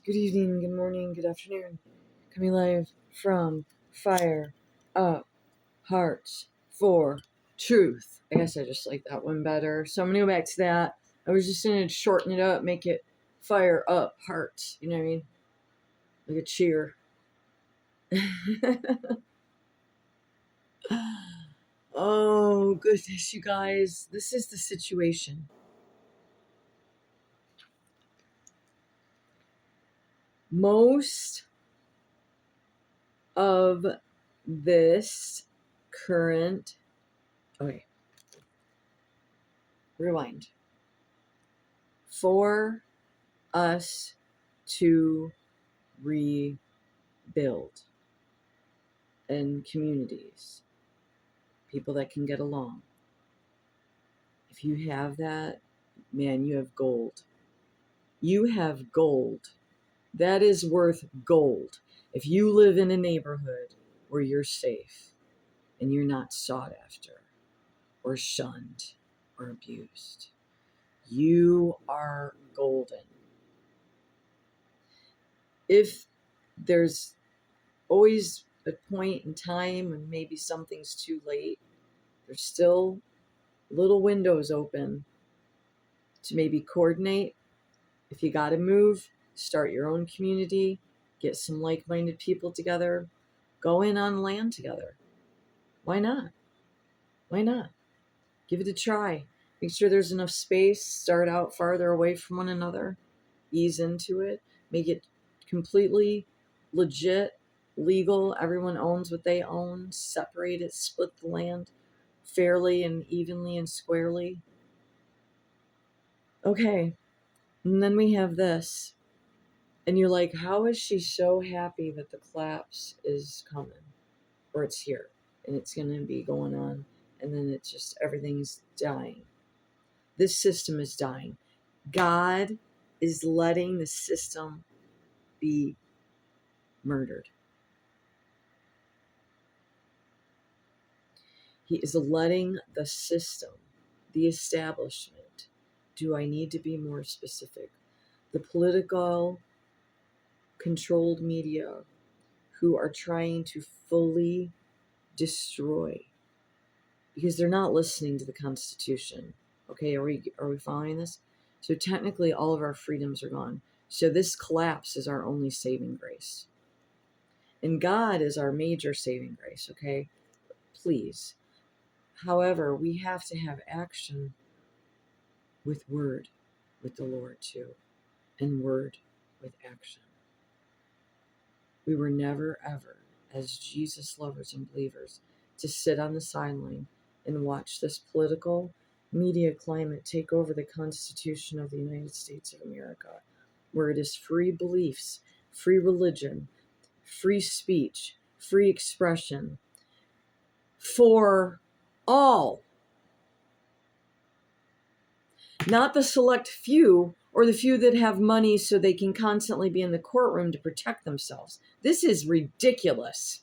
good evening, good morning, good afternoon. Coming live from Fire Up Hearts for Truth. I guess I just like that one better. So I'm going to go back to that. I was just going to shorten it up, make it Fire Up Hearts. You know what I mean? Like a cheer. Oh, goodness, you guys. This is the situation. Most of this current. Okay. Rewind. For us to rebuild in communities, people that can get along. If you have that, man, you have gold. You have gold. That is worth gold. If you live in a neighborhood where you're safe and you're not sought after or shunned or abused, you are golden. If there's always a point in time when maybe something's too late, there's still little windows open to maybe coordinate. If you got to move, start your own community, get some like-minded people together, go in on land together. Why not? Why not? Give it a try. Make sure there's enough space. Start out farther away from one another. Ease into it. Make it completely legit, legal. Everyone owns what they own. Separate it. Split the land fairly and evenly and squarely. Okay. And then we have this. And you're like, how is she so happy that the collapse is coming? Or it's here. And it's going to be going on. And then it's just, everything's dying. This system is dying. God is letting the system be murdered. He is letting the system, the establishment, do I need to be more specific? The political controlled media who are trying to fully destroy, because they're not listening to the Constitution. Okay, are we following this? So technically all of our freedoms are gone. So this collapse is our only saving grace. And God is our major saving grace, okay? Please. However, we have to have action with word with the Lord too, and word with action. We were never, ever, as Jesus lovers and believers, to sit on the sideline and watch this political media climate take over the Constitution of the United States of America, where it is free beliefs, free religion, free speech, free expression for all. Not the select few or the few that have money so they can constantly be in the courtroom to protect themselves. This is ridiculous.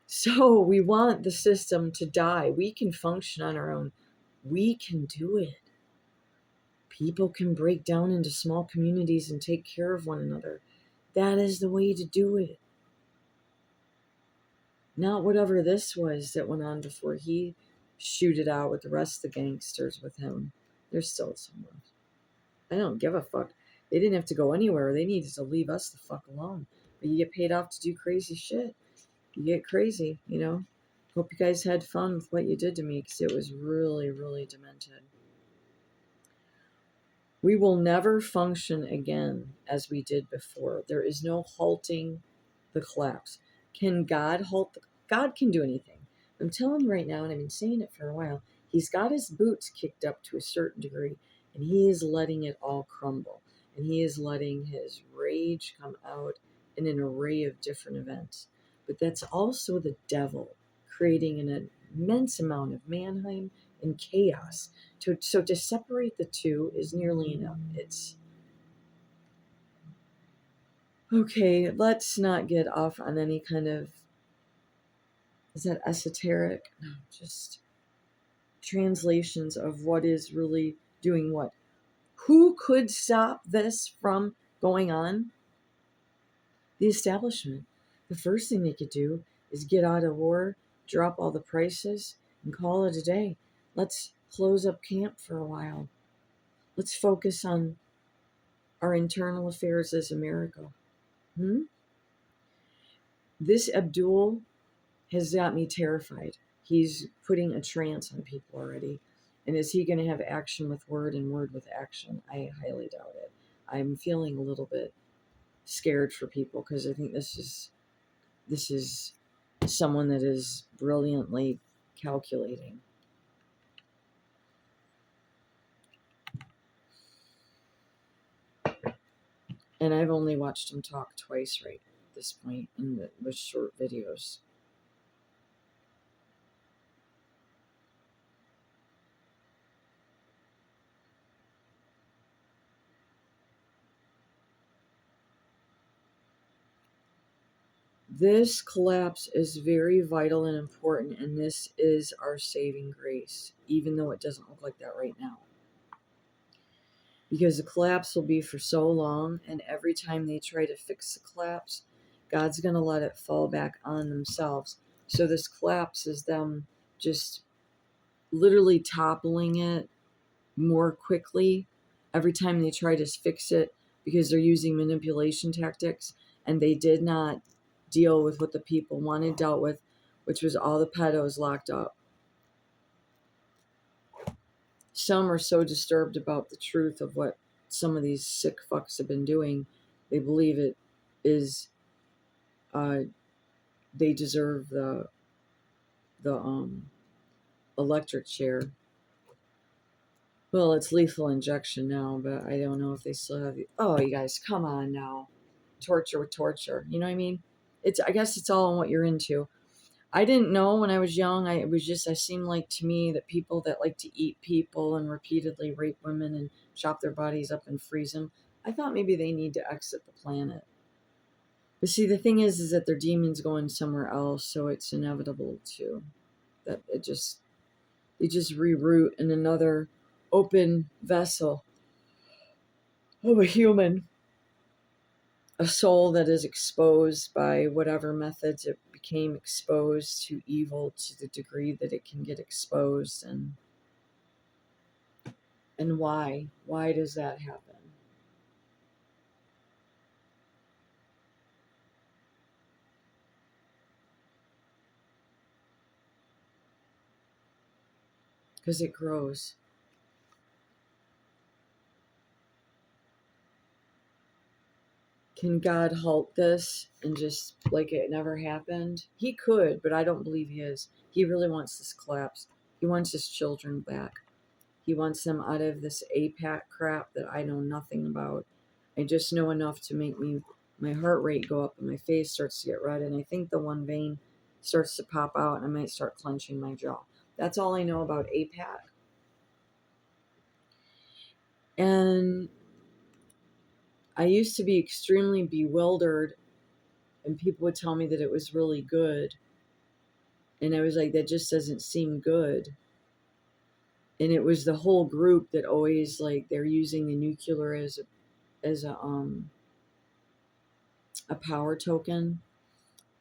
So we want the system to die. We can function on our own. We can do it. People can break down into small communities and take care of one another. That is the way to do it. Not whatever this was that went on before he shooted out with the rest of the gangsters with him. There's still someone. I don't give a fuck. They didn't have to go anywhere. They needed to leave us the fuck alone. But you get paid off to do crazy shit. You get crazy, you know? Hope you guys had fun with what you did to me, because it was really, really demented. We will never function again as we did before. There is no halting the collapse. Can God halt? God can do anything. I'm telling you right now, and I've been saying it for a while, he's got his boots kicked up to a certain degree, and he is letting it all crumble. And he is letting his rage come out in an array of different events. But that's also the devil creating an immense amount of mayhem and chaos. So to separate the two is nearly enough. It's okay. Let's not get off on any kind of, is that esoteric? No, just translations of what is really doing what. Who could stop this from going on? The establishment. The first thing they could do is get out of war, drop all the prices, and call it a day. Let's close up camp for a while. Let's focus on our internal affairs as America. This Abdul has got me terrified. He's putting a trance on people already. And is he going to have action with word and word with action? I highly doubt it. I'm feeling a little bit scared for people because I think this is someone that is brilliantly calculating. And I've only watched him talk twice right at this point with short videos. This collapse is very vital and important, and this is our saving grace, even though it doesn't look like that right now. Because the collapse will be for so long, and every time they try to fix the collapse, God's going to let it fall back on themselves. So this collapse is them just literally toppling it more quickly every time they try to fix it, because they're using manipulation tactics, and they did not deal with what the people wanted dealt with, which was all the pedos locked up. Some are so disturbed about the truth of what some of these sick fucks have been doing, they believe it is they deserve the electric chair. Well, it's lethal injection now, but I don't know if they still have. Oh, you guys, come on now, torture with torture. You know what I mean? I guess it's all in what you're into. I didn't know when I was young. I seemed like to me that people that like to eat people and repeatedly rape women and chop their bodies up and freeze them, I thought maybe they need to exit the planet. But see, the thing is that their demons going somewhere else, so it's inevitable too. That they just reroute in another open vessel of a human, a soul that is exposed by whatever methods it became exposed to evil to the degree that it can get exposed. And why does that happen? Because it grows. Can God halt this and just like it never happened? He could, but I don't believe he is. He really wants this collapse. He wants his children back. He wants them out of this APAC crap that I know nothing about. I just know enough to make my heart rate go up and my face starts to get red, and I think the one vein starts to pop out and I might start clenching my jaw. That's all I know about APAC. And I used to be extremely bewildered, and people would tell me that it was really good. And I was like, that just doesn't seem good. And it was the whole group that always, like, they're using the nuclear as a power token.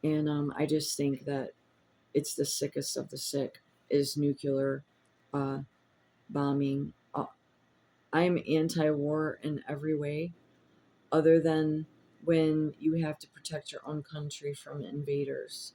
And I just think that it's the sickest of the sick is nuclear bombing. I'm anti-war in every way, other than when you have to protect your own country from invaders.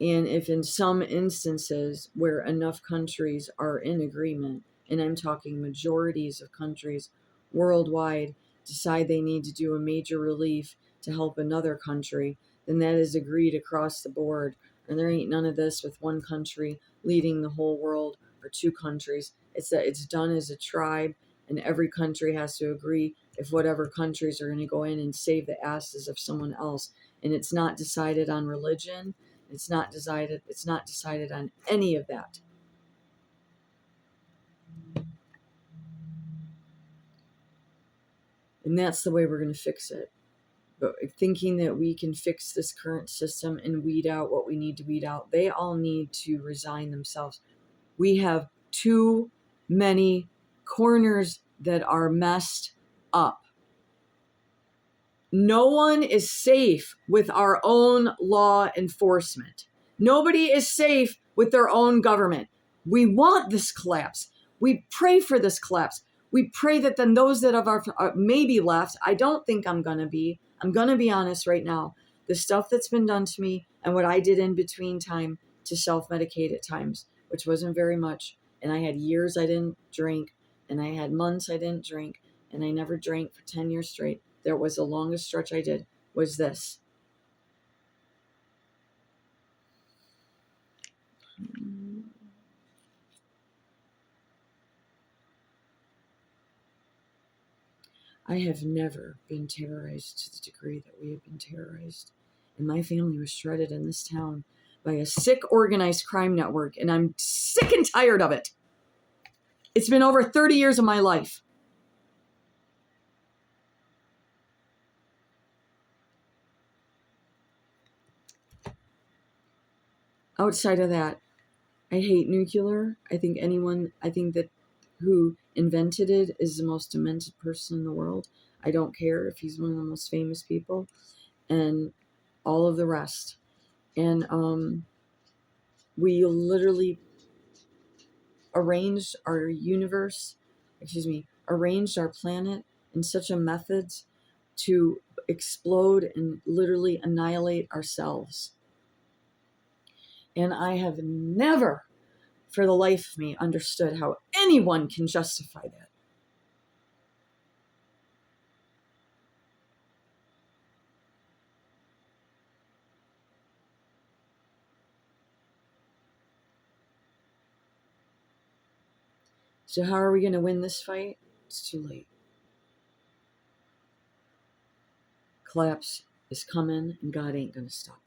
And if in some instances where enough countries are in agreement, and I'm talking majorities of countries worldwide, decide they need to do a major relief to help another country, then that is agreed across the board. And there ain't none of this with one country leading the whole world or two countries. It's that it's done as a tribe, and every country has to agree if whatever countries are going to go in and save the asses of someone else. And it's not decided on religion. It's not decided on any of that. And that's the way we're going to fix it. But thinking that we can fix this current system and weed out what we need to weed out, they all need to resign themselves. We have too many corners that are messed up. No one is safe with our own law enforcement. Nobody is safe with their own government. We want this collapse. We pray for this collapse. We pray that then those that are maybe left, I don't think I'm going to be honest right now. The stuff that's been done to me and what I did in between time to self-medicate at times, which wasn't very much. And I had years I didn't drink, and I had months I didn't drink, and I never drank for 10 years straight. There was the longest stretch I did was this. I have never been terrorized to the degree that we have been terrorized. And my family was shredded in this town by a sick organized crime network, and I'm sick and tired of it. It's been over 30 years of my life. Outside of that, I hate nuclear. I think that who invented it is the most demented person in the world. I don't care if he's one of the most famous people and all of the rest. And we literally arranged our planet in such a methods to explode and literally annihilate ourselves. And I have never, for the life of me, understood how anyone can justify that. So how are we going to win this fight? It's too late. Collapse is coming, and God ain't going to stop it.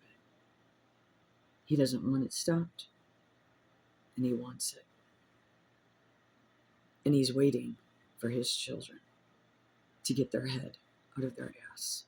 He doesn't want it stopped, and he wants it. And he's waiting for his children to get their head out of their ass.